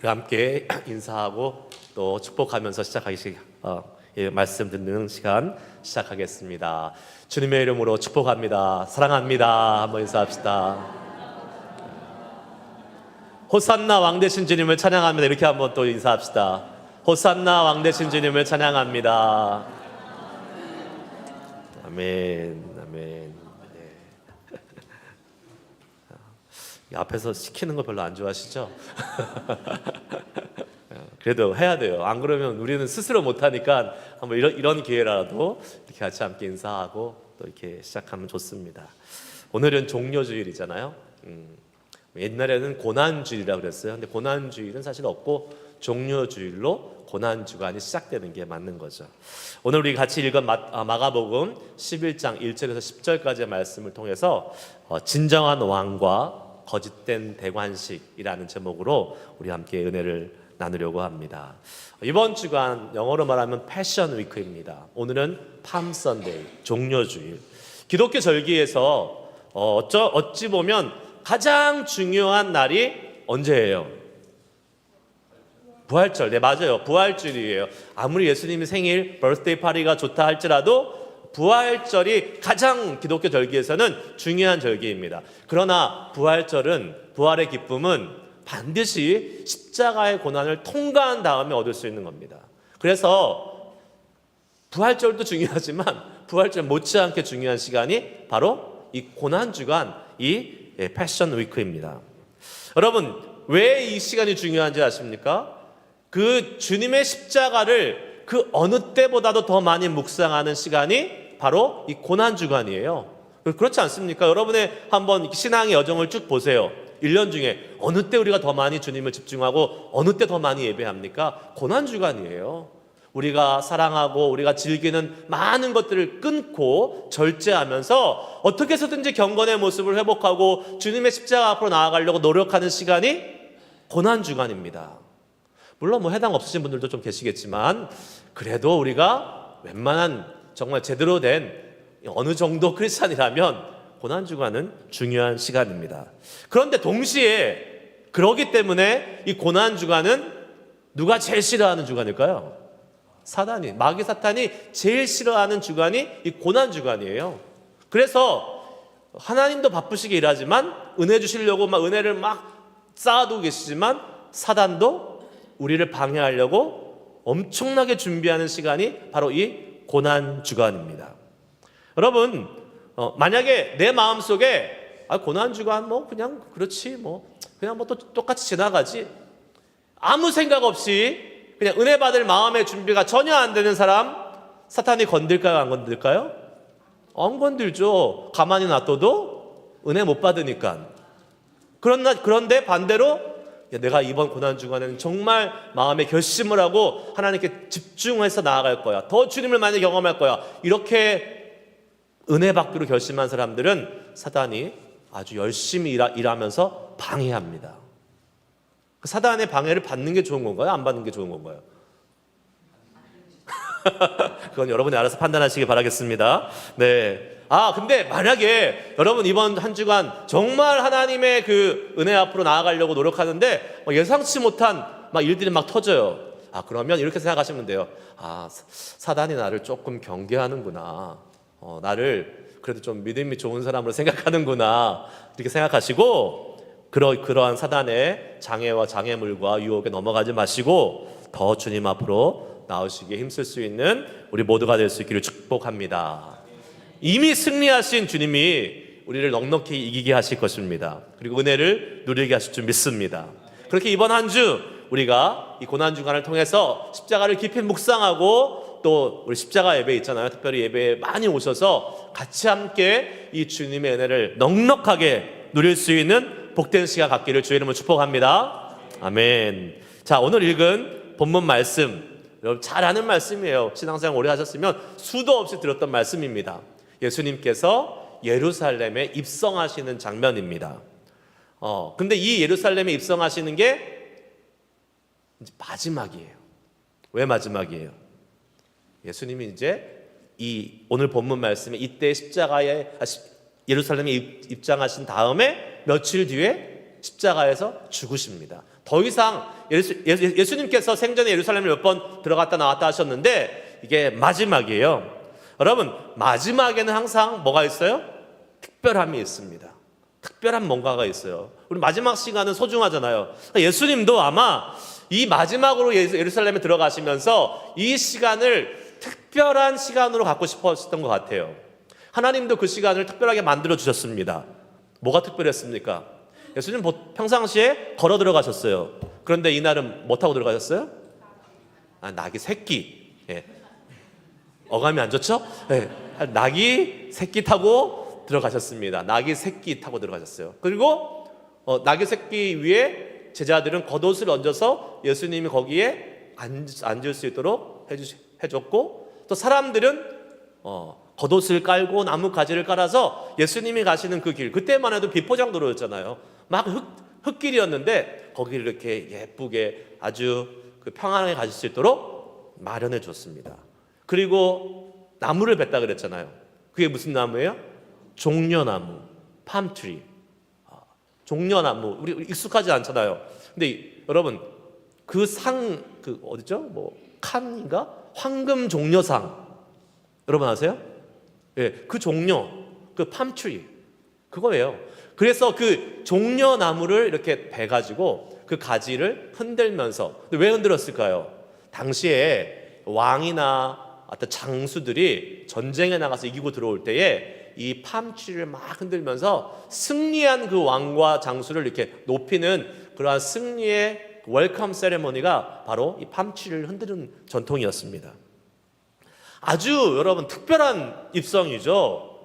함께 인사하고 또 축복하면서 말씀 듣는 시간 시작하겠습니다. 주님의 이름으로 축복합니다. 사랑합니다. 한번 인사합시다. 호산나 왕 되신 주님을 찬양합니다. 이렇게 한번 또 인사합시다. 호산나 왕 되신 주님을 찬양합니다. 아멘, 아멘. 앞에서 시키는 거 별로 안 좋아하시죠? 그래도 해야 돼요. 안 그러면 우리는 스스로 못하니까 한번 이런 기회라도 이렇게 같이 함께 인사하고 또 이렇게 시작하면 좋습니다. 오늘은 종료주일이잖아요. 옛날에는 고난주일이라고 그랬어요. 근데 고난주일은 사실 없고 종료주일로 고난주간이 시작되는 게 맞는 거죠. 오늘 우리 같이 읽은 마가복음 11장 1절에서 10절까지의 말씀을 통해서 진정한 왕과 거짓된 대관식이라는 제목으로 우리 함께 은혜를 나누려고 합니다. 이번 주간 영어로 말하면 패션 위크입니다. 오늘은 팜 선데이, 종료주일. 기독교 절기에서 어찌 보면 가장 중요한 날이 언제예요? 부활절. 네, 맞아요. 부활절이에요. 아무리 예수님이 생일, 버스데이 파티가 좋다 할지라도 부활절이 가장 기독교 절기에서는 중요한 절기입니다. 그러나 부활의 기쁨은 반드시 십자가의 고난을 통과한 다음에 얻을 수 있는 겁니다. 그래서 부활절도 중요하지만 부활절 못지않게 중요한 시간이 바로 이 고난주간, 이 패션 위크입니다. 여러분, 왜 이 시간이 중요한지 아십니까? 그 주님의 십자가를 그 어느 때보다도 더 많이 묵상하는 시간이 바로 이 고난주간이에요. 그렇지 않습니까? 여러분의 한번 신앙의 여정을 쭉 보세요. 1년 중에 어느 때 우리가 더 많이 주님을 집중하고 어느 때 더 많이 예배합니까? 고난주간이에요. 우리가 사랑하고 우리가 즐기는 많은 것들을 끊고 절제하면서 어떻게 해서든지 경건의 모습을 회복하고 주님의 십자가 앞으로 나아가려고 노력하는 시간이 고난주간입니다. 물론 해당 없으신 분들도 좀 계시겠지만 그래도 우리가 웬만한 정말 제대로 된 어느 정도 크리스찬이라면 고난주간은 중요한 시간입니다. 그런데 동시에 그러기 때문에 이 고난주간은 누가 제일 싫어하는 주간일까요? 마귀 사탄이 제일 싫어하는 주간이 이 고난주간이에요. 그래서 하나님도 바쁘시게 일하지만 은혜 주시려고 은혜를 쌓아두고 계시지만 사단도 우리를 방해하려고 엄청나게 준비하는 시간이 바로 이 고난주간입니다. 여러분, 만약에 내 마음속에 고난주간 그냥 그렇지 그냥 또 똑같이 지나가지, 아무 생각 없이 그냥 은혜 받을 마음의 준비가 전혀 안 되는 사람, 사탄이 건들까요? 안 건들까요? 안 건들죠. 가만히 놔둬도 은혜 못 받으니까. 그런데 반대로 내가 이번 고난주간에는 정말 마음의 결심을 하고 하나님께 집중해서 나아갈 거야, 더 주님을 많이 경험할 거야, 이렇게 은혜 받기로 결심한 사람들은 사단이 아주 열심히 일하면서 방해합니다. 사단의 방해를 받는 게 좋은 건가요? 안 받는 게 좋은 건가요? 그건 여러분이 알아서 판단하시기 바라겠습니다. 네. 근데 만약에 여러분 이번 한 주간 정말 하나님의 그 은혜 앞으로 나아가려고 노력하는데 예상치 못한 일들이 터져요. 그러면 이렇게 생각하시면 돼요. 사단이 나를 조금 경계하는구나. 나를 그래도 좀 믿음이 좋은 사람으로 생각하는구나. 이렇게 생각하시고 그러한 사단의 장애와 장애물과 유혹에 넘어가지 마시고 더 주님 앞으로 나오시기에 힘쓸 수 있는 우리 모두가 될 수 있기를 축복합니다. 이미 승리하신 주님이 우리를 넉넉히 이기게 하실 것입니다. 그리고 은혜를 누리게 하실 줄 믿습니다. 그렇게 이번 한 주 우리가 이 고난주간을 통해서 십자가를 깊이 묵상하고 또 우리 십자가 예배 있잖아요. 특별히 예배에 많이 오셔서 같이 함께 이 주님의 은혜를 넉넉하게 누릴 수 있는 복된 시간 갖기를 주의 이름으로 축복합니다. 아멘. 자, 오늘 읽은 본문 말씀 여러분 잘 아는 말씀이에요. 신앙생활 오래 하셨으면 수도 없이 들었던 말씀입니다. 예수님께서 예루살렘에 입성하시는 장면입니다. 근데 이 예루살렘에 입성하시는 게 이제 마지막이에요. 왜 마지막이에요? 예수님이 이제 이 오늘 본문 말씀에 이때 예루살렘에 입장하신 다음에 며칠 뒤에 십자가에서 죽으십니다. 더 이상 예수님께서 생전에 예루살렘을 몇 번 들어갔다 나왔다 하셨는데 이게 마지막이에요. 여러분, 마지막에는 항상 뭐가 있어요? 특별함이 있습니다. 특별한 뭔가가 있어요. 우리 마지막 시간은 소중하잖아요. 예수님도 아마 이 마지막으로 예루살렘에 들어가시면서 이 시간을 특별한 시간으로 갖고 싶었던 것 같아요. 하나님도 그 시간을 특별하게 만들어 주셨습니다. 뭐가 특별했습니까? 예수님 평상시에 걸어 들어가셨어요. 그런데 이날은 뭐 타고 들어가셨어요? 낙이 새끼. 예. 어감이 안 좋죠? 예. 낙이 새끼 타고 들어가셨습니다. 낙이 새끼 타고 들어가셨어요. 그리고 낙이 새끼 위에 제자들은 겉옷을 얹어서 예수님이 거기에 앉을 수 있도록 해줬고, 또 사람들은 겉옷을 깔고 나무 가지를 깔아서 예수님이 가시는 그 길, 그때만 해도 비포장도로였잖아요. 막 흙길이었는데 거기를 이렇게 예쁘게 아주 평안하게 가실 수 있도록 마련해 줬습니다. 그리고 나무를 뱉다 그랬잖아요. 그게 무슨 나무예요? 종려나무, 팜트리. 종려나무, 우리 익숙하지 않잖아요. 근데 여러분, 그 어디죠? 뭐 칸인가? 황금 종려상. 여러분 아세요? 예, 그 종려, 그 팜트리, 그거예요. 그래서 그 종려나무를 이렇게 베가지고 그 가지를 흔들면서, 왜 흔들었을까요? 당시에 왕이나 어떤 장수들이 전쟁에 나가서 이기고 들어올 때에 이 팜트리를 막 흔들면서 승리한 그 왕과 장수를 이렇게 높이는 그러한 승리의 웰컴 세레모니가 바로 이 팜트리를 흔드는 전통이었습니다. 아주 여러분 특별한 입성이죠.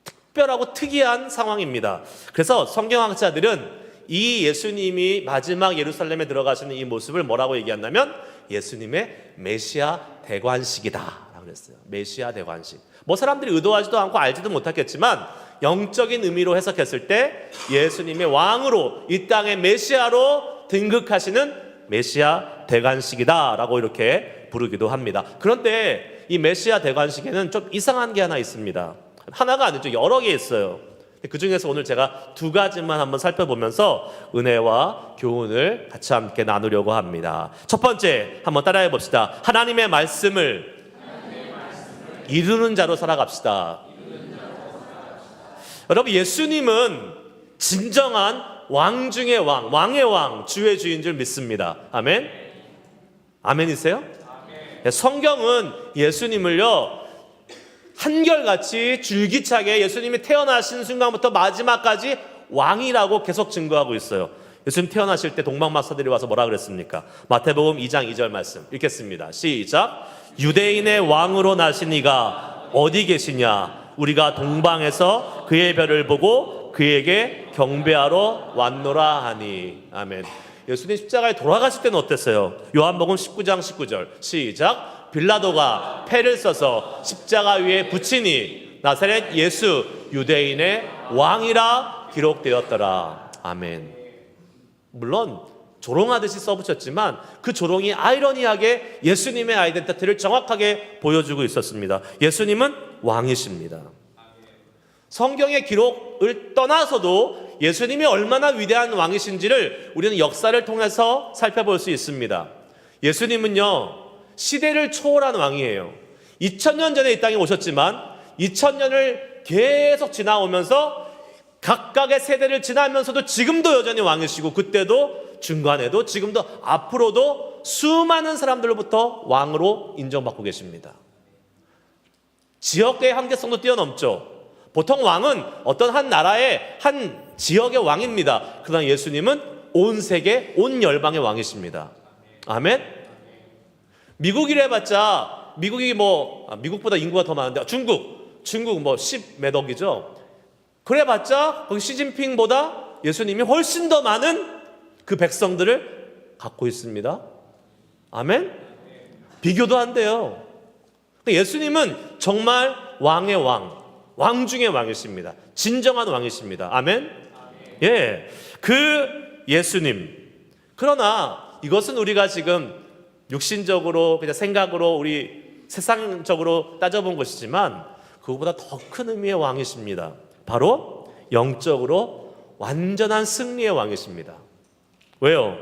특별하고 특이한 상황입니다. 그래서 성경학자들은 이 예수님이 마지막 예루살렘에 들어가시는 이 모습을 뭐라고 얘기한다면 예수님의 메시아 대관식이다 라고 그랬어요. 메시아 대관식. 뭐 사람들이 의도하지도 않고 알지도 못했겠지만 영적인 의미로 해석했을 때 예수님의 왕으로 이 땅의 메시아로 등극하시는 메시아 대관식이다 라고 이렇게 부르기도 합니다. 그런데 이 메시아 대관식에는 좀 이상한 게 하나 있습니다. 하나가 아니죠. 여러 개 있어요. 그 중에서 오늘 제가 두 가지만 한번 살펴보면서 은혜와 교훈을 같이 함께 나누려고 합니다. 첫 번째, 한번 따라해 봅시다. 하나님의 말씀을 이루는 자로 살아갑시다. 여러분, 예수님은 진정한 왕 중의 왕, 왕의 왕, 주의 주인 줄 믿습니다. 아멘? 아멘이세요? 아멘. 성경은 예수님을요, 한결같이 줄기차게 예수님이 태어나신 순간부터 마지막까지 왕이라고 계속 증거하고 있어요. 예수님 태어나실 때 동방마사들이 와서 뭐라 그랬습니까? 마태복음 2장 2절 말씀 읽겠습니다. 시작. 유대인의 왕으로 나신 이가 어디 계시냐? 우리가 동방에서 그의 별을 보고 그에게 경배하러 왔노라 하니. 아멘. 예수님 십자가에 돌아가실 때는 어땠어요? 요한복음 19장 19절 시작. 빌라도가 패를 써서 십자가 위에 붙이니 나사렛 예수 유대인의 왕이라 기록되었더라. 아멘. 물론 조롱하듯이 써붙였지만 그 조롱이 아이러니하게 예수님의 아이덴티티를 정확하게 보여주고 있었습니다. 예수님은 왕이십니다. 성경의 기록을 떠나서도 예수님이 얼마나 위대한 왕이신지를 우리는 역사를 통해서 살펴볼 수 있습니다. 예수님은요, 시대를 초월한 왕이에요. 2000년 전에 이 땅에 오셨지만 2000년을 계속 지나오면서 각각의 세대를 지나면서도 지금도 여전히 왕이시고, 그때도 중간에도 지금도 앞으로도 수많은 사람들로부터 왕으로 인정받고 계십니다. 지역의 한계성도 뛰어넘죠. 보통 왕은 어떤 한 나라의 한 지역의 왕입니다. 그러나 예수님은 온 세계, 온 열방의 왕이십니다. 아멘. 미국이래 봤자, 미국보다 인구가 더 많은데 중국 뭐 10몇 억이죠. 그래 봤자 거기 시진핑보다 예수님이 훨씬 더 많은 그 백성들을 갖고 있습니다. 아멘. 비교도 안 돼요. 예수님은 정말 왕의 왕 중의 왕이십니다. 진정한 왕이십니다. 아멘. 예, 그 예수님. 그러나 이것은 우리가 지금 육신적으로 그냥 생각으로 우리 세상적으로 따져본 것이지만 그것보다 더 큰 의미의 왕이십니다. 바로 영적으로 완전한 승리의 왕이십니다. 왜요?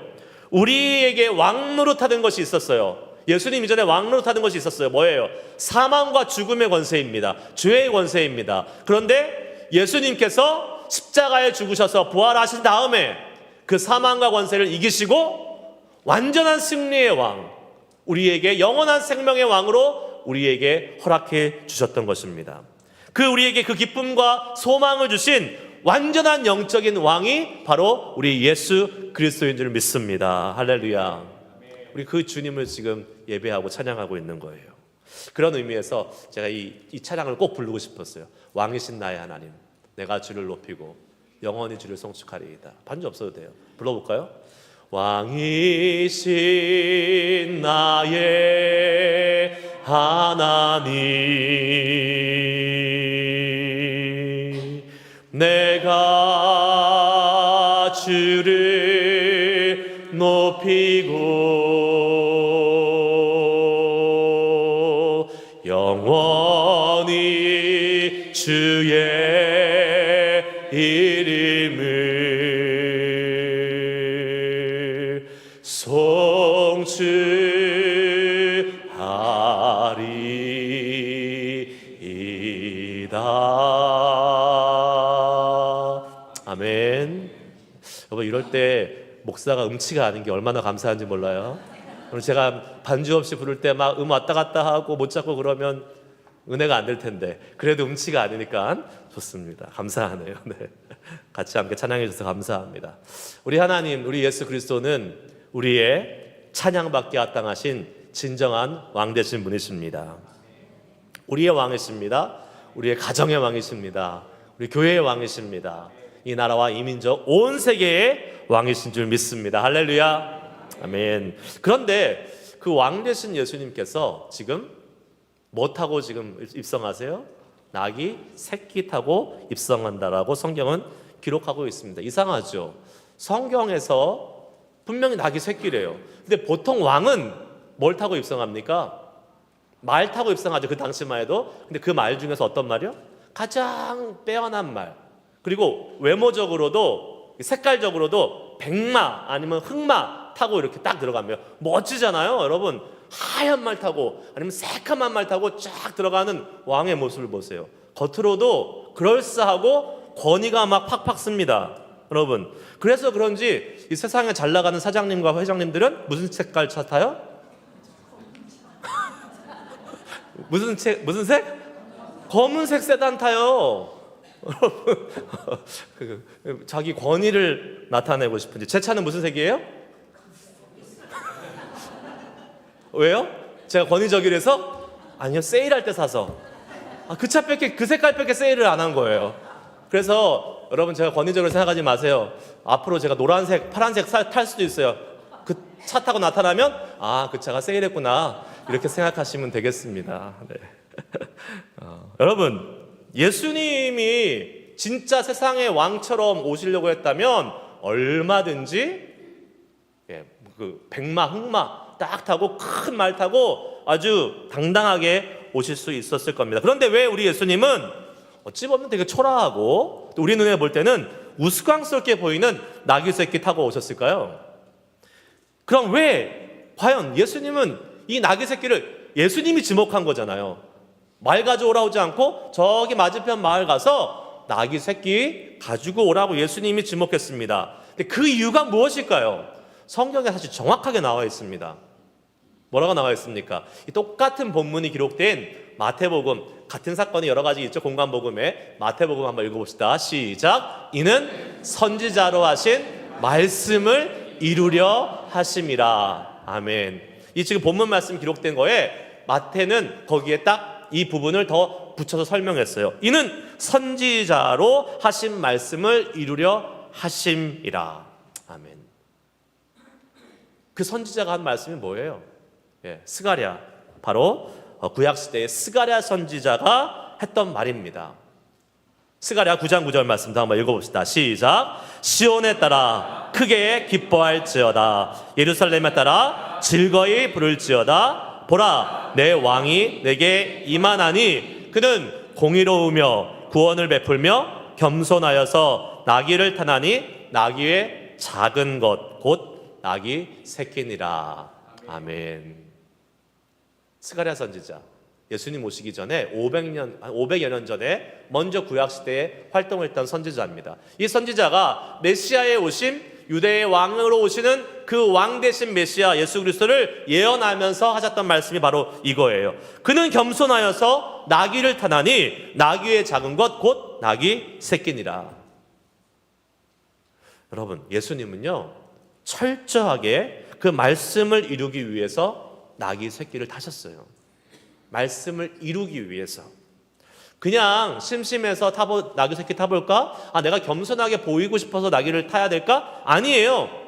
우리에게 왕 노릇하는 것이 있었어요. 예수님 이전에 왕 노릇하는 것이 있었어요. 뭐예요? 사망과 죽음의 권세입니다. 죄의 권세입니다. 그런데 예수님께서 십자가에 죽으셔서 부활하신 다음에 그 사망과 권세를 이기시고 완전한 승리의 왕, 우리에게 영원한 생명의 왕으로 우리에게 허락해 주셨던 것입니다. 우리에게 그 기쁨과 소망을 주신 완전한 영적인 왕이 바로 우리 예수 그리스도인 줄 믿습니다. 할렐루야. 우리 그 주님을 지금 예배하고 찬양하고 있는 거예요. 그런 의미에서 제가 이 찬양을 꼭 부르고 싶었어요. 왕이신 나의 하나님, 내가 주를 높이고 영원히 주를 송축하리이다. 반주 없어도 돼요. 불러볼까요? 왕이신 나의 하나님, 내가 주를 높이고 영원히 주의 이름을 송축하리이다. 아멘. 여러분, 이럴 때 목사가 음치가 아닌 게 얼마나 감사한지 몰라요. 오늘 제가 반주 없이 부를 때 막 왔다 갔다 하고 못 잡고 그러면 은혜가 안 될 텐데, 그래도 음치가 아니니까 좋습니다. 감사하네요. 네. 같이 함께 찬양해 주셔서 감사합니다. 우리 하나님, 우리 예수 그리스도는 우리의 찬양받기 합당하신 진정한 왕 되신 분이십니다. 우리의 왕이십니다. 우리의 가정의 왕이십니다. 우리 교회의 왕이십니다. 이 나라와 이 민족 온 세계의 왕이신 줄 믿습니다. 할렐루야. 아멘. 그런데 그 왕 되신 예수님께서 지금 뭐 타고 지금 입성하세요? 낙이 새끼 타고 입성한다라고 성경은 기록하고 있습니다. 이상하죠? 성경에서 분명히 낙이 새끼래요. 근데 보통 왕은 뭘 타고 입성합니까? 말 타고 입성하죠. 그 당시만 해도. 근데 그 말 중에서 어떤 말이요? 가장 빼어난 말, 그리고 외모적으로도 색깔적으로도 백마 아니면 흑마 타고 이렇게 딱 들어가면 멋지잖아요. 여러분, 하얀 말 타고 아니면 새카만 말 타고 쫙 들어가는 왕의 모습을 보세요. 겉으로도 그럴싸하고 권위가 막 팍팍 씁니다. 여러분, 그래서 그런지 이 세상에 잘 나가는 사장님과 회장님들은 무슨 색깔 차 타요? 무슨 색? 검은색 세단 타요. 자기 권위를 나타내고 싶은지. 제 차는 무슨 색이에요? 왜요? 제가 권위적이라서? 아니요, 세일할 때 사서. 그 차밖에, 그 색깔밖에 세일을 안 한 거예요. 그래서 여러분, 제가 권위적으로 생각하지 마세요. 앞으로 제가 노란색, 파란색 탈 수도 있어요. 그 차 타고 나타나면 그 차가 세일했구나, 이렇게 생각하시면 되겠습니다. 네. 여러분, 예수님이 진짜 세상의 왕처럼 오시려고 했다면 얼마든지 그 백마, 흑마 딱 타고 큰 말 타고 아주 당당하게 오실 수 있었을 겁니다. 그런데 왜 우리 예수님은 어찌 보면 되게 초라하고 또 우리 눈에 볼 때는 우스꽝스럽게 보이는 나귀 새끼 타고 오셨을까요? 그럼 왜 과연 예수님은 이 나귀 새끼를 예수님이 지목한 거잖아요. 말 가져오라 오지 않고 저기 맞은편 마을 가서 나귀 새끼 가지고 오라고 예수님이 지목했습니다. 근데 그 이유가 무엇일까요? 성경에 사실 정확하게 나와 있습니다. 뭐라고 나와 있습니까? 이 똑같은 본문이 기록된 마태복음, 같은 사건이 여러 가지 있죠. 공관복음에. 마태복음 한번 읽어봅시다. 시작. 이는 선지자로 하신 말씀을 이루려 하심이라. 아멘. 이 지금 본문 말씀 기록된 거에 마태는 거기에 딱 이 부분을 더 붙여서 설명했어요. 이는 선지자로 하신 말씀을 이루려 하심이라. 아멘. 그 선지자가 한 말씀이 뭐예요? 스가랴, 바로 구약시대의 스가랴 선지자가 했던 말입니다. 스가랴 9장 9절 말씀 한번 읽어봅시다. 시작. 시온에 따라 크게 기뻐할지어다. 예루살렘에 따라 즐거이 부를지어다. 보라, 내 왕이 내게 임하나니 그는 공의로우며 구원을 베풀며 겸손하여서 나귀를 타나니 나귀의 작은 것 곧 나귀 새끼니라. 아멘. 스가랴 선지자, 예수님 오시기 전에 500여 년 전에 먼저 구약시대에 활동을 했던 선지자입니다. 이 선지자가 메시아의 오심, 유대의 왕으로 오시는 그 왕 대신 메시아 예수 그리스도를 예언하면서 하셨던 말씀이 바로 이거예요. 그는 겸손하여서 나귀를 타나니 나귀의 작은 것 곧 나귀 새끼니라. 여러분, 예수님은요 철저하게 그 말씀을 이루기 위해서 나귀 새끼를 타셨어요. 말씀을 이루기 위해서. 그냥 심심해서 나귀 새끼 타볼까? 내가 겸손하게 보이고 싶어서 나귀를 타야 될까? 아니에요.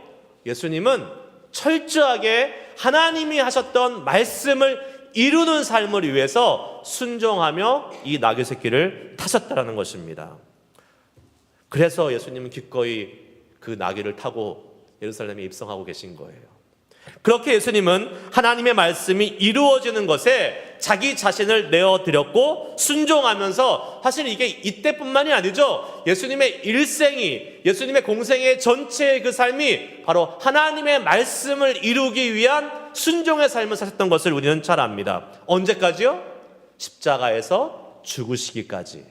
예수님은 철저하게 하나님이 하셨던 말씀을 이루는 삶을 위해서 순종하며 이 나귀 새끼를 타셨다는 것입니다. 그래서 예수님은 기꺼이 그 나귀를 타고 예루살렘에 입성하고 계신 거예요. 그렇게 예수님은 하나님의 말씀이 이루어지는 것에 자기 자신을 내어드렸고 순종하면서, 사실 이게 이때뿐만이 아니죠. 예수님의 일생이, 예수님의 공생의 전체의 그 삶이 바로 하나님의 말씀을 이루기 위한 순종의 삶을 사셨던 것을 우리는 잘 압니다. 언제까지요? 십자가에서 죽으시기까지.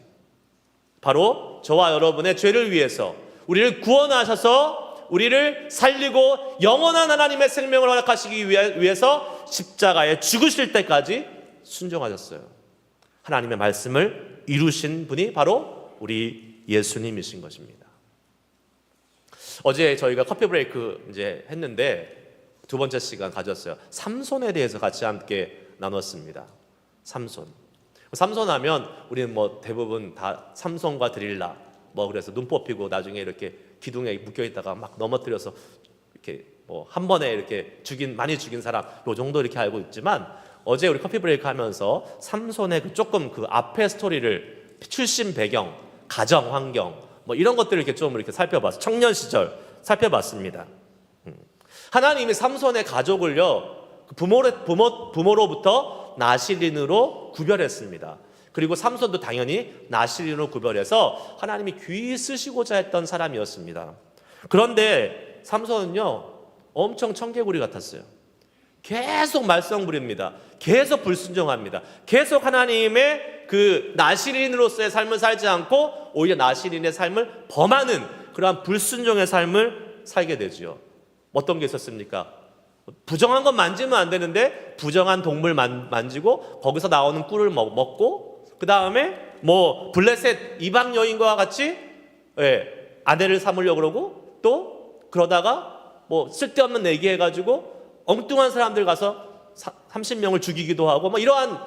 바로 저와 여러분의 죄를 위해서 우리를 구원하셔서 우리를 살리고 영원한 하나님의 생명을 허락하시기 위해서 십자가에 죽으실 때까지 순종하셨어요. 하나님의 말씀을 이루신 분이 바로 우리 예수님이신 것입니다. 어제 저희가 커피 브레이크 이제 했는데 두 번째 시간 가졌어요. 삼손에 대해서 같이 함께 나눴습니다. 삼손 하면 우리는 대부분 다 삼손과 드릴라 그래서 눈 뽑히고 나중에 이렇게 기둥에 묶여 있다가 막 넘어뜨려서 이렇게 한 번에 이렇게 많이 죽인 사람, 요 정도 이렇게 알고 있지만, 어제 우리 커피 브레이크 하면서 삼손의 조금 그 앞에 스토리를, 출신 배경, 가정 환경 이런 것들을 이렇게 좀 이렇게 살펴봤어요. 청년 시절 살펴봤습니다. 하나님이 삼손의 가족을요 부모로부터 나실인으로 구별했습니다. 그리고 삼손도 당연히 나실인으로 구별해서 하나님이 귀히 쓰시고자 했던 사람이었습니다. 그런데 삼손은요 엄청 청개구리 같았어요. 계속 말썽 부립니다. 계속 불순종합니다. 계속 하나님의 그 나실인으로서의 삶을 살지 않고 오히려 나실인의 삶을 범하는 그러한 불순종의 삶을 살게 되죠. 어떤 게 있었습니까? 부정한 건 만지면 안 되는데 부정한 동물 만지고 거기서 나오는 꿀을 먹고, 그 다음에 블레셋 이방 여인과 같이 아내를 삼으려고 그러고, 또 그러다가 쓸데없는 얘기해가지고 엉뚱한 사람들 가서 30명을 죽이기도 하고 이러한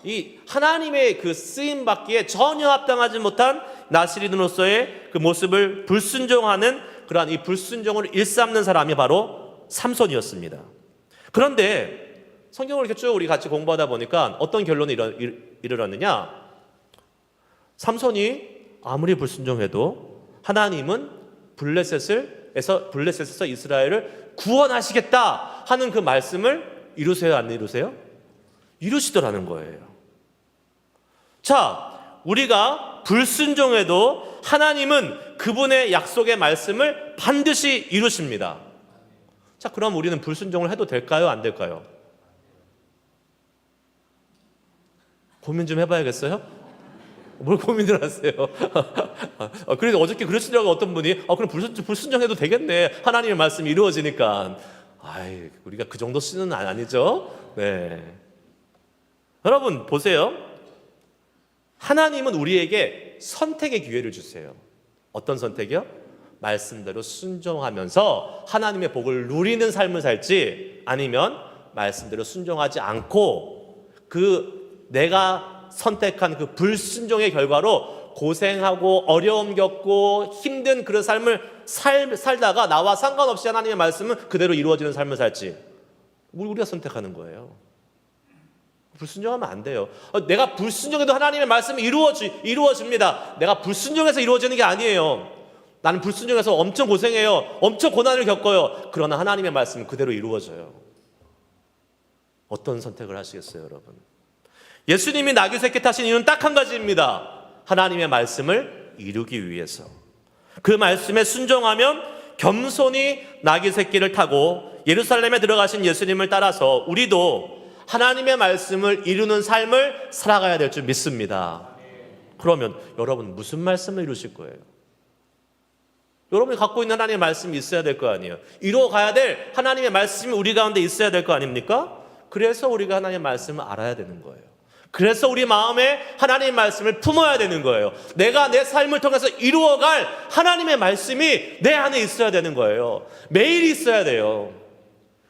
이 하나님의 그 쓰임 받기에 전혀 합당하지 못한 나실인으로서의 그 모습을 불순종하는 그러한 이 불순종을 일삼는 사람이 바로 삼손이었습니다. 그런데 성경을 이렇게 쭉 우리 같이 공부하다 보니까 어떤 결론에 이르렀느냐? 삼손이 아무리 불순종해도 하나님은 블레셋에서 이스라엘을 구원하시겠다 하는 그 말씀을 이루세요, 안 이루세요? 이루시더라는 거예요. 자, 우리가 불순종해도 하나님은 그분의 약속의 말씀을 반드시 이루십니다. 자, 그럼 우리는 불순종을 해도 될까요, 안 될까요? 고민 좀 해봐야겠어요? 뭘 고민을 하세요? 그래서 어저께 그러시더라고 어떤 분이. 그럼 불순종해도 되겠네, 하나님의 말씀이 이루어지니까. 우리가 그 정도 수준은 아니죠. 네. 여러분 보세요. 하나님은 우리에게 선택의 기회를 주세요. 어떤 선택이요? 말씀대로 순종하면서 하나님의 복을 누리는 삶을 살지, 아니면 말씀대로 순종하지 않고 내가 선택한 그 불순종의 결과로 고생하고 어려움 겪고 힘든 그런 삶을 살다가 나와 상관없이 하나님의 말씀은 그대로 이루어지는 삶을 살지, 우리가 선택하는 거예요. 불순종하면 안 돼요. 내가 불순종해도 하나님의 말씀이 이루어집니다. 내가 불순종해서 이루어지는 게 아니에요. 나는 불순종해서 엄청 고생해요. 엄청 고난을 겪어요. 그러나 하나님의 말씀은 그대로 이루어져요. 어떤 선택을 하시겠어요, 여러분? 예수님이 나귀 새끼 타신 이유는 딱 한 가지입니다. 하나님의 말씀을 이루기 위해서. 그 말씀에 순종하면 겸손히 나귀 새끼를 타고 예루살렘에 들어가신 예수님을 따라서 우리도 하나님의 말씀을 이루는 삶을 살아가야 될 줄 믿습니다. 그러면 여러분 무슨 말씀을 이루실 거예요? 여러분이 갖고 있는 하나님의 말씀이 있어야 될 거 아니에요. 이루어가야 될 하나님의 말씀이 우리 가운데 있어야 될 거 아닙니까? 그래서 우리가 하나님의 말씀을 알아야 되는 거예요. 그래서 우리 마음에 하나님의 말씀을 품어야 되는 거예요. 내가 내 삶을 통해서 이루어갈 하나님의 말씀이 내 안에 있어야 되는 거예요. 매일 있어야 돼요.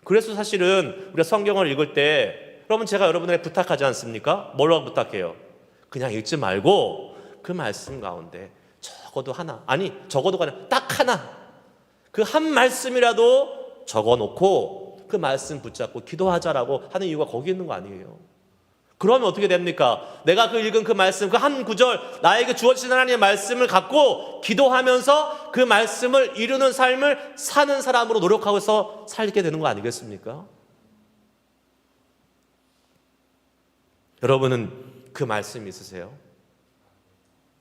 그래서 사실은 우리가 성경을 읽을 때 여러분 제가 여러분에게 부탁하지 않습니까? 뭐라고 부탁해요? 그냥 읽지 말고 그 말씀 가운데 적어도 하나, 아니 적어도가 아니라 딱 하나, 그 한 말씀이라도 적어놓고 그 말씀 붙잡고 기도하자라고 하는 이유가 거기 있는 거 아니에요. 그러면 어떻게 됩니까? 내가 그 읽은 그 말씀, 그 한 구절, 나에게 주어진 하나님의 말씀을 갖고 기도하면서 그 말씀을 이루는 삶을 사는 사람으로 노력하고서 살게 되는 거 아니겠습니까? 여러분은 그 말씀이 있으세요?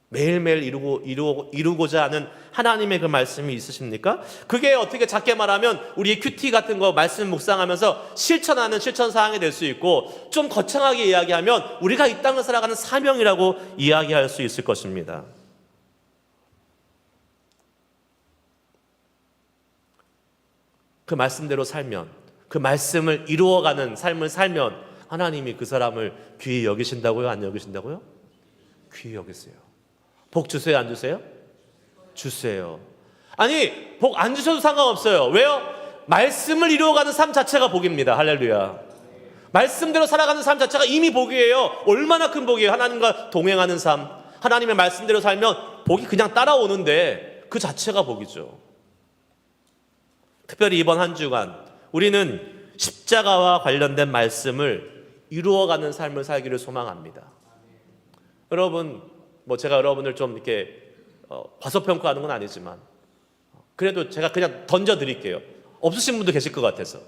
매일매일 이루고자 하는 하나님의 그 말씀이 있으십니까? 그게 어떻게 작게 말하면 우리의 큐티 같은 거 말씀 묵상하면서 실천하는 실천사항이 될 수 있고, 좀 거창하게 이야기하면 우리가 이 땅을 살아가는 사명이라고 이야기할 수 있을 것입니다. 그 말씀대로 살면, 그 말씀을 이루어가는 삶을 살면 하나님이 그 사람을 귀히 여기신다고요? 안 여기신다고요? 귀히 여기세요. 복 주세요, 안 주세요? 주세요. 아니, 복 안 주셔도 상관없어요. 왜요? 말씀을 이루어가는 삶 자체가 복입니다. 할렐루야. 말씀대로 살아가는 삶 자체가 이미 복이에요. 얼마나 큰 복이에요. 하나님과 동행하는 삶, 하나님의 말씀대로 살면 복이 그냥 따라오는데 그 자체가 복이죠. 특별히 이번 한 주간 우리는 십자가와 관련된 말씀을 이루어가는 삶을 살기를 소망합니다. 여러분, 제가 여러분을 좀 이렇게 과소평가하는 건 아니지만 그래도 제가 그냥 던져드릴게요. 없으신 분도 계실 것 같아서.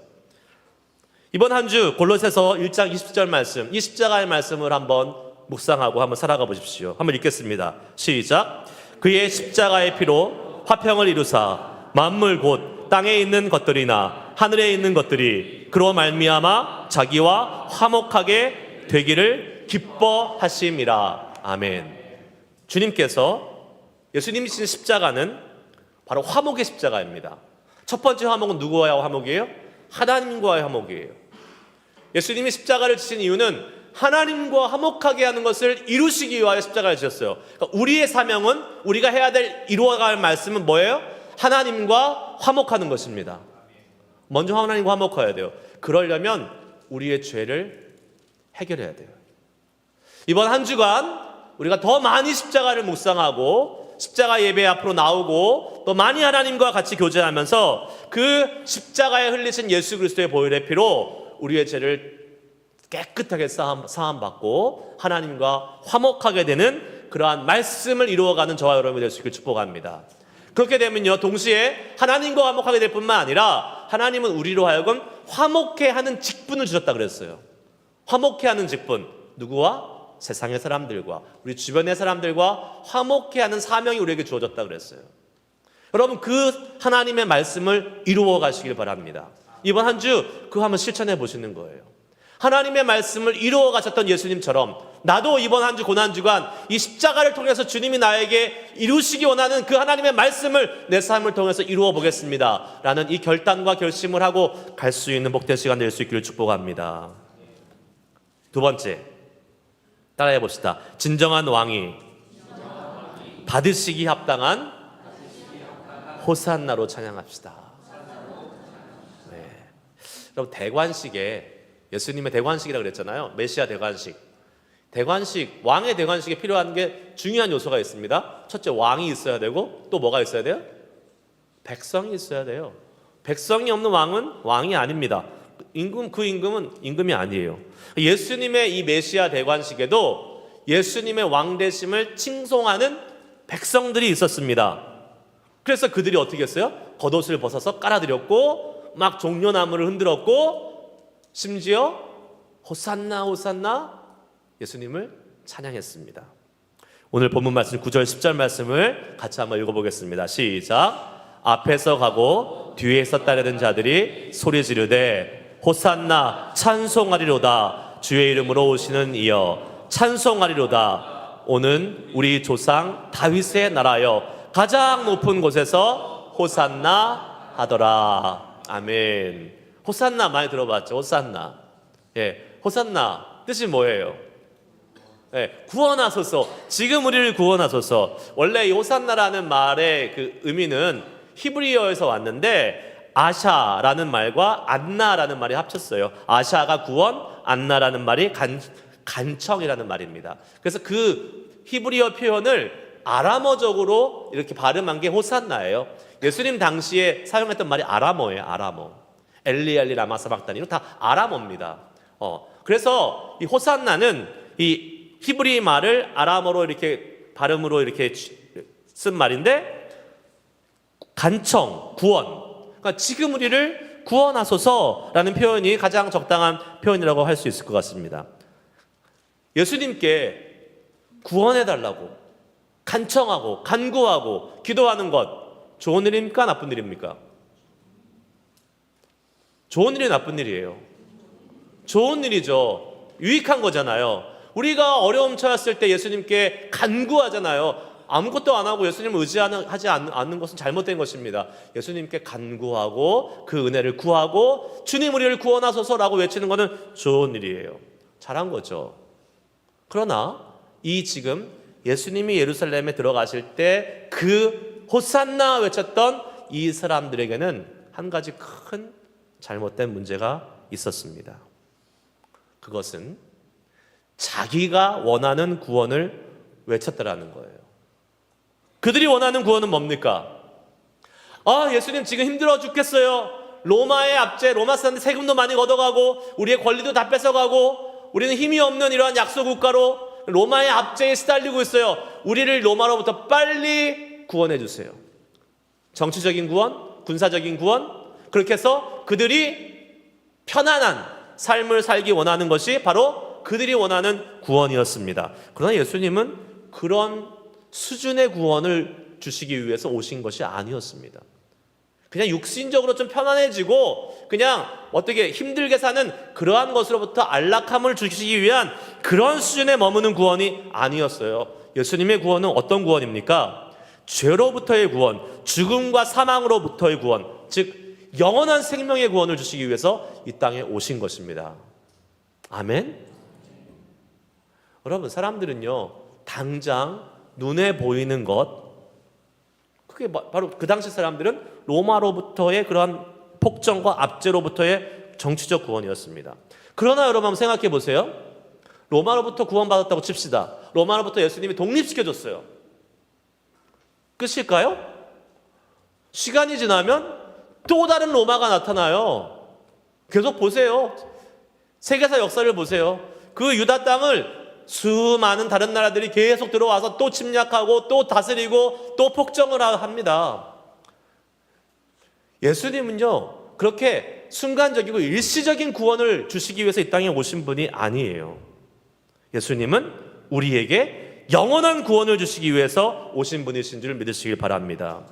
이번 한 주 골로새서 1장 20절 말씀, 이 십자가의 말씀을 한번 묵상하고 한번 살아가 보십시오. 한번 읽겠습니다. 시작. 그의 십자가의 피로 화평을 이루사 만물 곧 땅에 있는 것들이나 하늘에 있는 것들이 그로 말미암아 자기와 화목하게 되기를 기뻐하심이라. 아멘. 주님께서, 예수님이 지신 십자가는 바로 화목의 십자가입니다. 첫 번째 화목은 누구와의 화목이에요? 하나님과의 화목이에요. 예수님이 십자가를 지신 이유는 하나님과 화목하게 하는 것을 이루시기 위하여 십자가를 지셨어요. 그러니까 우리의 사명은, 우리가 해야 될, 이루어갈 말씀은 뭐예요? 하나님과 화목하는 것입니다. 먼저 하나님과 화목해야 돼요. 그러려면 우리의 죄를 해결해야 돼요. 이번 한 주간 우리가 더 많이 십자가를 묵상하고 십자가 예배 앞으로 나오고 또 많이 하나님과 같이 교제하면서 그 십자가에 흘리신 예수 그리스도의 보혈의 피로 우리의 죄를 깨끗하게 사함받고 하나님과 화목하게 되는 그러한 말씀을 이루어가는 저와 여러분이 될 수 있길 축복합니다. 그렇게 되면요, 동시에 하나님과 화목하게 될 뿐만 아니라 하나님은 우리로 하여금 화목해 하는 직분을 주셨다 그랬어요. 화목해 하는 직분, 누구와? 세상의 사람들과 우리 주변의 사람들과 화목해 하는 사명이 우리에게 주어졌다 그랬어요. 여러분, 그 하나님의 말씀을 이루어 가시길 바랍니다. 이번 한 주 그거 한번 실천해 보시는 거예요. 하나님의 말씀을 이루어 가셨던 예수님처럼 나도 이번 한 주 고난주간 이 십자가를 통해서 주님이 나에게 이루시기 원하는 그 하나님의 말씀을 내 삶을 통해서 이루어 보겠습니다 라는 이 결단과 결심을 하고 갈 수 있는 복된 시간 될 수 있기를 축복합니다. 두 번째, 따라해 봅시다. 진정한 왕이 받으시기 합당한 호산나로 찬양합시다. 네. 여러분, 대관식에, 예수님의 대관식이라고 그랬잖아요. 메시아 대관식. 대관식, 왕의 대관식에 필요한 게 중요한 요소가 있습니다. 첫째, 왕이 있어야 되고 또 뭐가 있어야 돼요? 백성이 있어야 돼요. 백성이 없는 왕은 왕이 아닙니다. 그 임금은 임금이 아니에요. 예수님의 이 메시아 대관식에도 예수님의 왕되심을 칭송하는 백성들이 있었습니다. 그래서 그들이 어떻게 했어요? 겉옷을 벗어서 깔아드렸고 막 종려나무를 흔들었고 심지어 호산나 호산나 예수님을 찬양했습니다. 오늘 본문 말씀 9절 10절 말씀을 같이 한번 읽어보겠습니다. 시작. 앞에서 가고 뒤에서 따르던 자들이 소리 지르되 호산나 찬송하리로다. 주의 이름으로 오시는 이여 찬송하리로다. 오는 우리 조상 다윗의 나라여 가장 높은 곳에서 호산나 하더라. 아멘. 호산나 많이 들어봤죠? 호산나. 예, 호산나 뜻이 뭐예요? 예, 구원하소서. 지금 우리를 구원하소서. 원래 이 호산나라는 말의 그 의미는 히브리어에서 왔는데 아샤라는 말과 안나라는 말이 합쳤어요. 아샤가 구원, 안나라는 말이 간청이라는 말입니다. 그래서 그 히브리어 표현을 아람어적으로 이렇게 발음한 게 호산나예요. 예수님 당시에 사용했던 말이 아람어예요. 아람어. 엘리 라마 사박다니로 다 아람어입니다. 그래서 이 호산나는 이 히브리 말을 아람어로 이렇게 발음으로 이렇게 쓴 말인데 간청, 구원. 그러니까 지금 우리를 구원하소서라는 표현이 가장 적당한 표현이라고 할 수 있을 것 같습니다. 예수님께 구원해달라고 간청하고 간구하고 기도하는 것 좋은 일입니까? 나쁜 일입니까? 좋은 일이 나쁜 일이에요. 좋은 일이죠. 유익한 거잖아요. 우리가 어려움 처했을 때 예수님께 간구하잖아요. 아무것도 안 하고 예수님을 의지하지 않는 것은 잘못된 것입니다. 예수님께 간구하고 그 은혜를 구하고 주님 우리를 구원하소서라고 외치는 것은 좋은 일이에요. 잘한 거죠. 그러나 이 지금 예수님이 예루살렘에 들어가실 때 그 호산나 외쳤던 이 사람들에게는 한 가지 큰 잘못된 문제가 있었습니다. 그것은 자기가 원하는 구원을 외쳤다라는 거예요. 그들이 원하는 구원은 뭡니까? 예수님 지금 힘들어 죽겠어요. 로마의 압제, 로마 사람들 세금도 많이 걷어가고 우리의 권리도 다 뺏어가고 우리는 힘이 없는 이러한 약소국가로 로마의 압제에 시달리고 있어요. 우리를 로마로부터 빨리 구원해 주세요. 정치적인 구원, 군사적인 구원, 그렇게 해서 그들이 편안한 삶을 살기 원하는 것이 바로 그들이 원하는 구원이었습니다. 그러나 예수님은 그런 수준의 구원을 주시기 위해서 오신 것이 아니었습니다. 그냥 육신적으로 좀 편안해지고 그냥 어떻게 힘들게 사는 그러한 것으로부터 안락함을 주시기 위한 그런 수준에 머무는 구원이 아니었어요. 예수님의 구원은 어떤 구원입니까? 죄로부터의 구원, 죽음과 사망으로부터의 구원, 즉 영원한 생명의 구원을 주시기 위해서 이 땅에 오신 것입니다. 아멘? 여러분, 사람들은요 당장 눈에 보이는 것, 그게 바로 그 당시 사람들은 로마로부터의 그러한 폭정과 압제로부터의 정치적 구원이었습니다. 그러나 여러분 한번 생각해 보세요. 로마로부터 구원받았다고 칩시다. 로마로부터 예수님이 독립시켜줬어요. 끝일까요? 시간이 지나면 또 다른 로마가 나타나요. 계속 보세요. 세계사 역사를 보세요. 그 유다 땅을 수많은 다른 나라들이 계속 들어와서 또 침략하고 또 다스리고 또 폭정을 합니다. 예수님은요 그렇게 순간적이고 일시적인 구원을 주시기 위해서 이 땅에 오신 분이 아니에요. 예수님은 우리에게 영원한 구원을 주시기 위해서 오신 분이신 줄 믿으시길 바랍니다.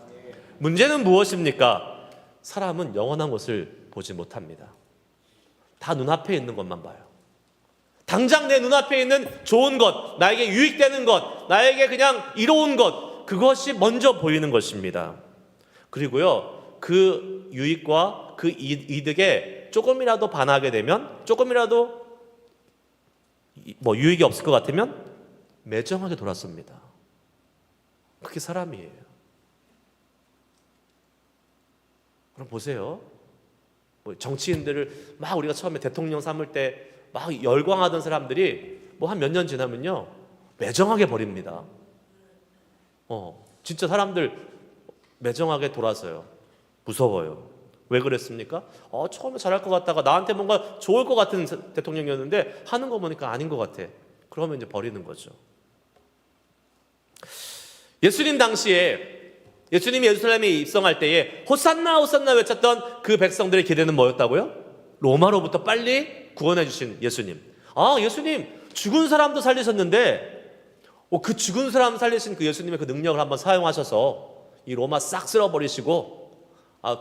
문제는 무엇입니까? 사람은 영원한 것을 보지 못합니다. 다 눈앞에 있는 것만 봐요. 당장 내 눈앞에 있는 좋은 것, 나에게 유익되는 것, 나에게 그냥 이로운 것, 그것이 먼저 보이는 것입니다. 그리고요 그 유익과 그 이득에 조금이라도 반하게 되면, 조금이라도 유익이 없을 것 같으면 매정하게 돌아섭니다. 그게 사람이에요. 그럼 보세요. 정치인들을 막 우리가 처음에 대통령 삼을 때 막 열광하던 사람들이 한 몇 년 지나면요 매정하게 버립니다. 진짜 사람들 매정하게 돌아서요. 무서워요. 왜 그랬습니까? 처음에 잘할 것 같다가 나한테 뭔가 좋을 것 같은 대통령이었는데 하는 거 보니까 아닌 것 같아. 그러면 이제 버리는 거죠. 예수님 당시에 예수님이 예루살렘에 입성할 때에 호산나 호산나 외쳤던 그 백성들의 기대는 뭐였다고요? 로마로부터 빨리 구원해 주신 예수님. 예수님 죽은 사람도 살리셨는데 그 죽은 사람 살리신 그 예수님의 그 능력을 한번 사용하셔서 이 로마 싹 쓸어버리시고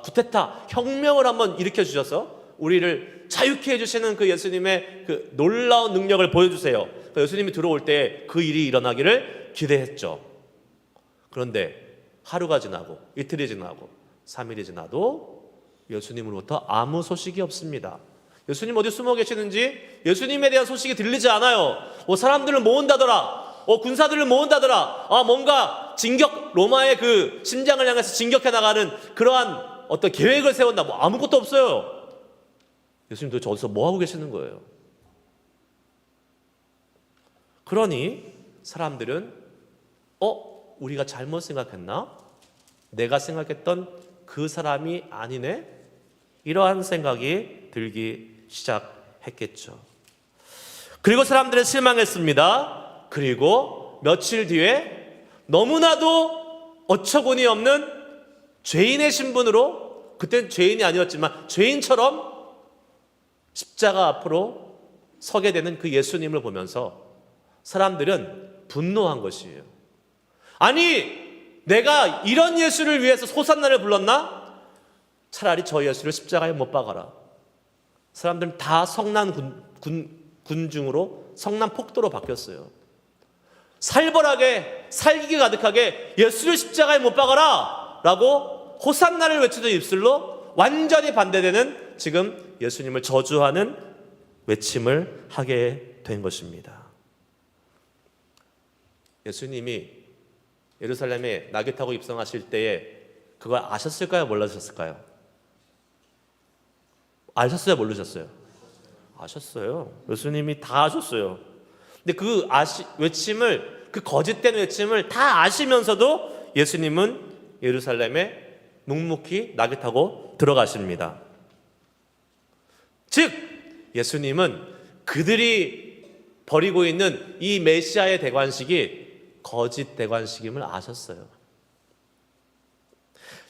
쿠데타 혁명을 한번 일으켜 주셔서 우리를 자유케 해주시는 그 예수님의 그 놀라운 능력을 보여주세요. 예수님이 들어올 때 그 일이 일어나기를 기대했죠. 그런데 하루가 지나고 이틀이 지나고 3일이 지나도 예수님으로부터 아무 소식이 없습니다. 예수님 어디 숨어 계시는지 예수님에 대한 소식이 들리지 않아요. 사람들을 모은다더라. 군사들을 모은다더라. 뭔가 로마의 그 심장을 향해서 진격해 나가는 그러한 어떤 계획을 세운다. 아무것도 없어요. 예수님 도대체 어디서 뭐 하고 계시는 거예요? 그러니 사람들은 우리가 잘못 생각했나? 내가 생각했던 그 사람이 아니네? 이러한 생각이 들기 시작했겠죠. 그리고 사람들은 실망했습니다. 그리고 며칠 뒤에 너무나도 어처구니 없는 죄인의 신분으로, 그땐 죄인이 아니었지만 죄인처럼 십자가 앞으로 서게 되는 그 예수님을 보면서 사람들은 분노한 것이에요. 아니, 내가 이런 예수를 위해서 호산나를 불렀나? 차라리 저 예수를 십자가에 못 박아라. 사람들은 다 성난 군중으로 성난 폭도로 바뀌었어요. 살벌하게, 살기가 가득하게 예수를 십자가에 못 박아라 라고 호산나를 외치던 입술로 완전히 반대되는 지금 예수님을 저주하는 외침을 하게 된 것입니다. 예수님이 예루살렘에 나귀 타고 입성하실 때에 그걸 아셨을까요? 몰라셨을까요? 아셨어요? 모르셨어요? 아셨어요. 예수님이 다 아셨어요. 근데 그 외침을, 그 거짓된 외침을 다 아시면서도 예수님은 예루살렘에 묵묵히 나귀 타고 들어가십니다. 즉 예수님은 그들이 벌이고 있는 이 메시아의 대관식이 거짓 대관식임을 아셨어요.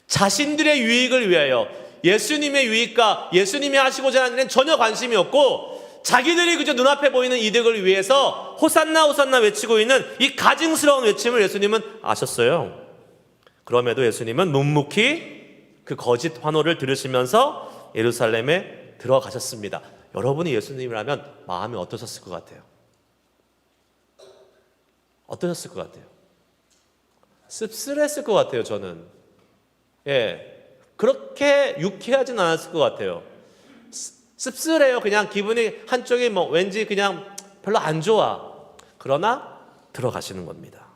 자신들의 유익을 위하여 예수님의 유익과 예수님이 하시고자 하는 일은 전혀 관심이 없고 자기들이 그저 눈앞에 보이는 이득을 위해서 호산나 호산나 외치고 있는 이 가증스러운 외침을 예수님은 아셨어요. 그럼에도 예수님은 묵묵히 그 거짓 환호를 들으시면서 예루살렘에 들어가셨습니다. 여러분이 예수님이라면 마음이 어떠셨을 것 같아요? 어떠셨을 것 같아요? 씁쓸했을 것 같아요, 저는. 그렇게 유쾌하진 않았을 것 같아요. 씁쓸해요. 그냥 기분이 한쪽이 왠지 그냥 별로 안 좋아. 그러나 들어가시는 겁니다.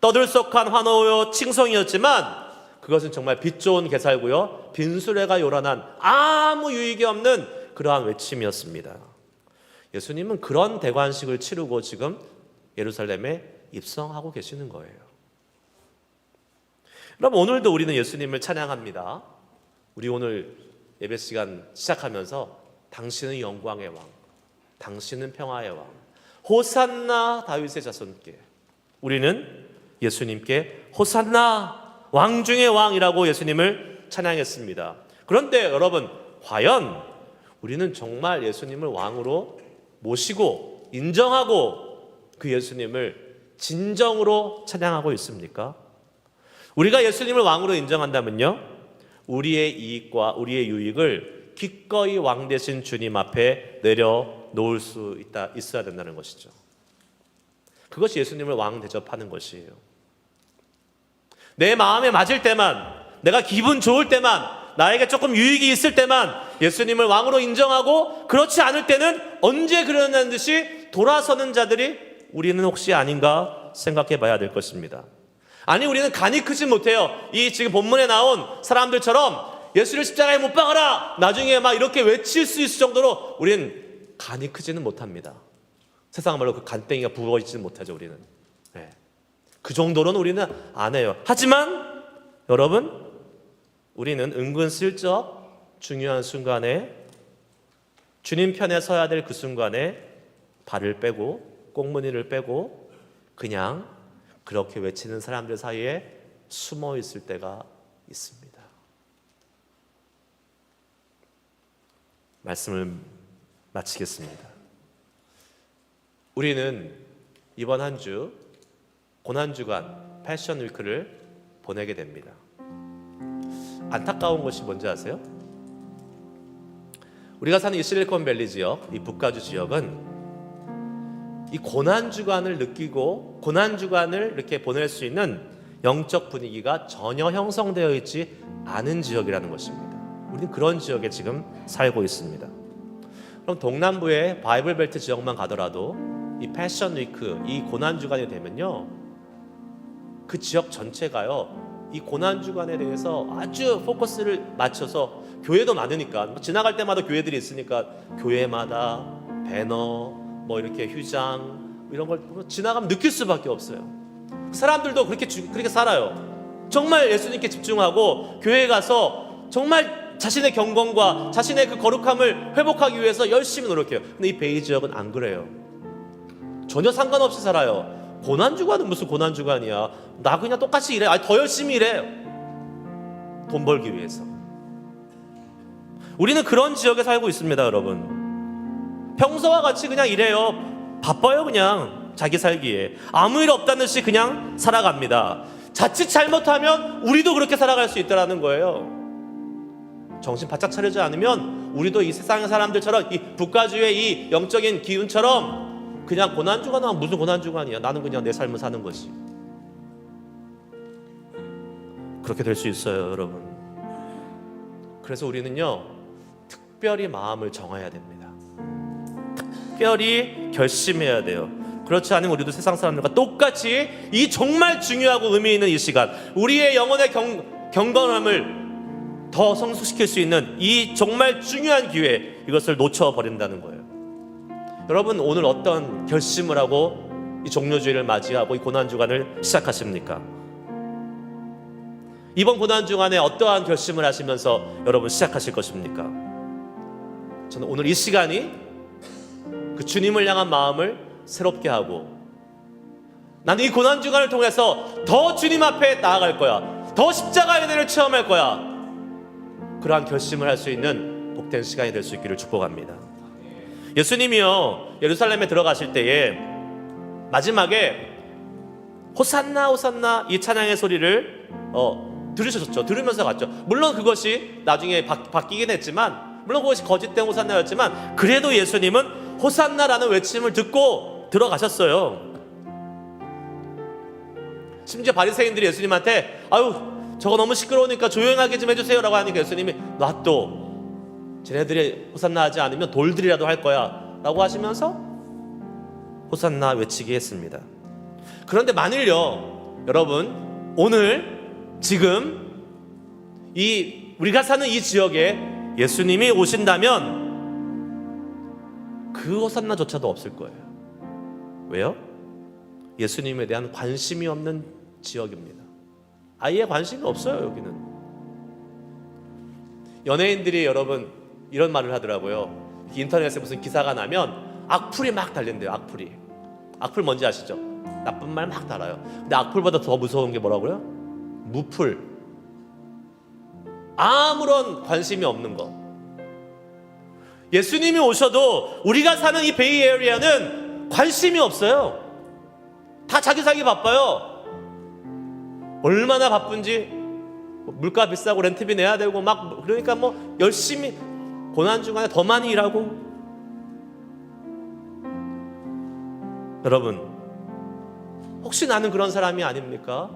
떠들썩한 환호요 칭송이었지만 그것은 정말 빛 좋은 게살고요 빈수레가 요란한 아무 유익이 없는 그러한 외침이었습니다. 예수님은 그런 대관식을 치르고 지금 예루살렘에 입성하고 계시는 거예요. 여러분, 오늘도 우리는 예수님을 찬양합니다. 우리 오늘 예배 시간 시작하면서 당신은 영광의 왕, 당신은 평화의 왕, 호산나 다윗의 자손께, 우리는 예수님께 호산나 왕 중의 왕이라고 예수님을 찬양했습니다. 그런데 여러분, 과연 우리는 정말 예수님을 왕으로 모시고 인정하고 그 예수님을 진정으로 찬양하고 있습니까? 우리가 예수님을 왕으로 인정한다면요, 우리의 이익과 우리의 유익을 기꺼이 왕 되신 주님 앞에 내려놓을 수 있어야 된다는 것이죠. 그것이 예수님을 왕 대접하는 것이에요. 내 마음에 맞을 때만, 내가 기분 좋을 때만, 나에게 조금 유익이 있을 때만 예수님을 왕으로 인정하고, 그렇지 않을 때는 언제 그러는 듯이 돌아서는 자들이 우리는 혹시 아닌가 생각해 봐야 될 것입니다. 아니, 우리는 간이 크지 못해요. 이 지금 본문에 나온 사람들처럼 예수를 십자가에 못 박아라 나중에 막 이렇게 외칠 수 있을 정도로 우리는 간이 크지는 못합니다. 세상 말로 그 간땡이가 부어지지는 못하죠. 우리는 그 정도로는 우리는 안 해요. 하지만 여러분, 우리는 은근슬쩍 중요한 순간에, 주님 편에 서야 될 그 순간에 발을 빼고 꽁무니를 빼고 그냥 그렇게 외치는 사람들 사이에 숨어 있을 때가 있습니다. 말씀을 마치겠습니다. 우리는 이번 한 주 고난주간 패션 위크를 보내게 됩니다. 안타까운 것이 뭔지 아세요? 우리가 사는 이 실리콘밸리 지역, 이 북가주 지역은 이 고난주간을 느끼고 고난주간을 이렇게 보낼 수 있는 영적 분위기가 전혀 형성되어 있지 않은 지역이라는 것입니다. 우리는 그런 지역에 지금 살고 있습니다. 그럼 동남부의 바이블 벨트 지역만 가더라도 이 패션 위크, 이 고난주간이 되면요, 그 지역 전체가요, 이 고난주간에 대해서 아주 포커스를 맞춰서, 교회도 많으니까 지나갈 때마다 교회들이 있으니까 교회마다 배너, 뭐 이렇게 휴장 이런 걸 지나가면 느낄 수밖에 없어요. 사람들도 그렇게 살아요. 정말 예수님께 집중하고 교회에 가서 정말 자신의 경건과 자신의 그 거룩함을 회복하기 위해서 열심히 노력해요. 근데 이 베이 지역은 안 그래요. 전혀 상관없이 살아요. 고난주간은 무슨 고난주간이야. 나 그냥 똑같이 일해. 더 열심히 일해. 돈 벌기 위해서. 우리는 그런 지역에 살고 있습니다, 여러분. 평소와 같이 그냥 일해요. 바빠요, 그냥 자기 살기에. 아무 일 없다는 듯이 그냥 살아갑니다. 자칫 잘못하면 우리도 그렇게 살아갈 수 있다는 거예요. 정신 바짝 차리지 않으면 우리도 이 세상의 사람들처럼, 이 북가주의 이 영적인 기운처럼 그냥 고난주간은 무슨 고난주간이야. 나는 그냥 내 삶을 사는 거지. 그렇게 될 수 있어요, 여러분. 그래서 우리는요, 특별히 마음을 정해야 됩니다. 특별히 결심해야 돼요. 그렇지 않으면 우리도 세상 사람들과 똑같이 이 정말 중요하고 의미 있는 이 시간, 우리의 영혼의 경건함을 더 성숙시킬 수 있는 이 정말 중요한 기회, 이것을 놓쳐버린다는 거예요. 여러분, 오늘 어떤 결심을 하고 이 종료주일을 맞이하고 이 고난주간을 시작하십니까? 이번 고난주간에 어떠한 결심을 하시면서 여러분 시작하실 것입니까? 저는 오늘 이 시간이 그 주님을 향한 마음을 새롭게 하고, 나는 이 고난주간을 통해서 더 주님 앞에 나아갈 거야, 더 십자가의 은혜를 체험할 거야, 그러한 결심을 할 수 있는 복된 시간이 될 수 있기를 축복합니다. 예수님이요, 예루살렘에 들어가실 때에 마지막에 호산나 호산나 이 찬양의 소리를 들으셨죠. 들으면서 갔죠. 물론 그것이 나중에 바뀌긴 했지만, 물론 그것이 거짓된 호산나였지만, 그래도 예수님은 호산나라는 외침을 듣고 들어가셨어요. 심지어 바리새인들이 예수님한테 아유, 저거 너무 시끄러우니까 조용하게 좀 해주세요 라고 하니까 예수님이 놔둬, 쟤네들이 호산나 하지 않으면 돌들이라도 할 거야 라고 하시면서 호산나 외치게 했습니다. 그런데 만일요, 여러분, 오늘 지금 이 우리가 사는 이 지역에 예수님이 오신다면 그 호산나조차도 없을 거예요. 왜요? 예수님에 대한 관심이 없는 지역입니다. 아예 관심이 없어요. 여기는 연예인들이 여러분 이런 말을 하더라고요. 인터넷에 무슨 기사가 나면 악플이 막 달린대요. 악플 뭔지 아시죠? 나쁜 말 막 달아요. 근데 악플보다 더 무서운 게 뭐라고요? 무플. 아무런 관심이 없는 거. 예수님이 오셔도 우리가 사는 이 베이 에리어는 관심이 없어요. 다 자기 살기 바빠요. 얼마나 바쁜지, 물가 비싸고 렌트비 내야 되고 막, 그러니까 뭐 열심히 고난주간에 더 많이 일하고. 여러분, 혹시 나는 그런 사람이 아닙니까?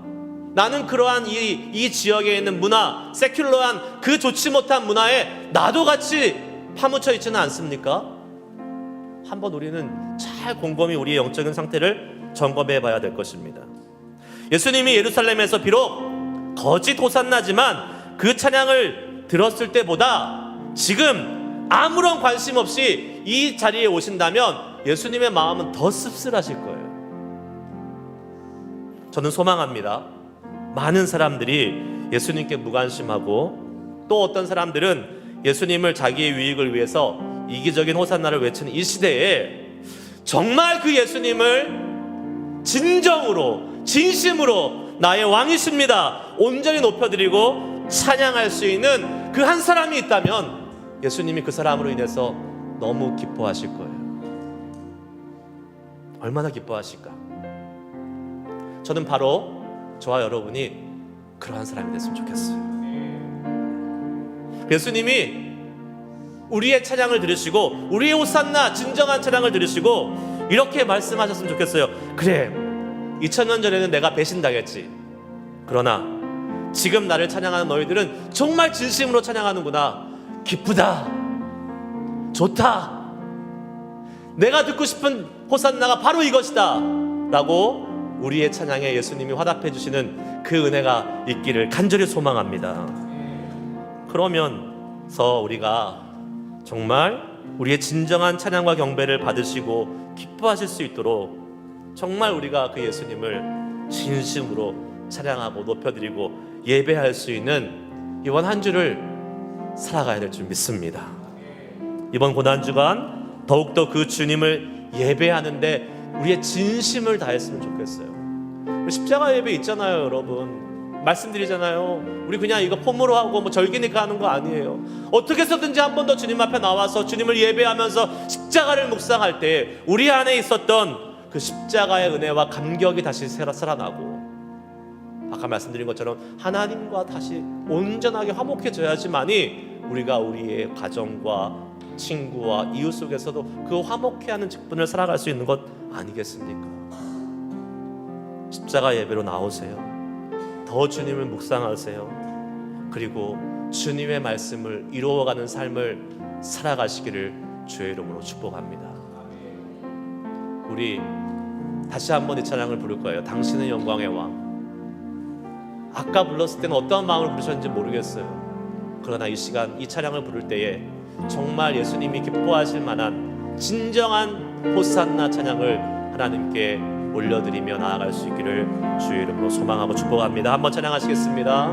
나는 그러한 이 지역에 있는 문화, 세큘러한 그 좋지 못한 문화에 나도 같이 파묻혀 있지는 않습니까? 한번 우리는 잘 곰곰이 우리의 영적인 상태를 점검해 봐야 될 것입니다. 예수님이 예루살렘에서 비록 거짓 호산나지만 그 찬양을 들었을 때보다 지금 아무런 관심 없이 이 자리에 오신다면 예수님의 마음은 더 씁쓸하실 거예요. 저는 소망합니다. 많은 사람들이 예수님께 무관심하고, 또 어떤 사람들은 예수님을 자기의 유익을 위해서 이기적인 호산나를 외치는 이 시대에 정말 그 예수님을 진정으로, 진심으로 나의 왕이십니다 온전히 높여드리고 찬양할 수 있는 그 한 사람이 있다면 예수님이 그 사람으로 인해서 너무 기뻐하실 거예요. 얼마나 기뻐하실까? 저는 바로 저와 여러분이 그러한 사람이 됐으면 좋겠어요. 예수님이 우리의 찬양을 들으시고 우리의 호산나 진정한 찬양을 들으시고 이렇게 말씀하셨으면 좋겠어요. 그래, 2000년 전에는 내가 배신당했지. 그러나 지금 나를 찬양하는 너희들은 정말 진심으로 찬양하는구나. 기쁘다, 좋다, 내가 듣고 싶은 호산나가 바로 이것이다 라고 우리의 찬양에 예수님이 화답해 주시는 그 은혜가 있기를 간절히 소망합니다. 그러면서 우리가 정말 우리의 진정한 찬양과 경배를 받으시고 기뻐하실 수 있도록 정말 우리가 그 예수님을 진심으로 찬양하고 높여드리고 예배할 수 있는 이번 한 주를 살아가야 될 줄 믿습니다. 이번 고난주간 더욱더 그 주님을 예배하는데 우리의 진심을 다했으면 좋겠어요. 십자가 예배 있잖아요, 여러분. 말씀드리잖아요. 우리 그냥 이거 폼으로 하고 뭐 절기니까 하는 거 아니에요. 어떻게 해서든지 한 번 더 주님 앞에 나와서 주님을 예배하면서 십자가를 묵상할 때 우리 안에 있었던 그 십자가의 은혜와 감격이 다시 살아나고, 아까 말씀드린 것처럼 하나님과 다시 온전하게 화목해져야지만이 우리가 우리의 가정과 친구와 이웃 속에서도 그 화목해하는 직분을 살아갈 수 있는 것 아니겠습니까? 십자가 예배로 나오세요. 더 주님을 묵상하세요. 그리고 주님의 말씀을 이루어가는 삶을 살아가시기를 주의 이름으로 축복합니다. 우리 다시 한번 이 찬양을 부를 거예요. 당신은 영광의 왕. 아까 불렀을 때는 어떤 마음을 부르셨는지 모르겠어요. 그러나 이 시간 이 찬양을 부를 때에 정말 예수님이 기뻐하실 만한 진정한 호산나 찬양을 하나님께 올려드리며 나아갈 수 있기를 주의 이름으로 소망하고 축복합니다. 한번 찬양하시겠습니다.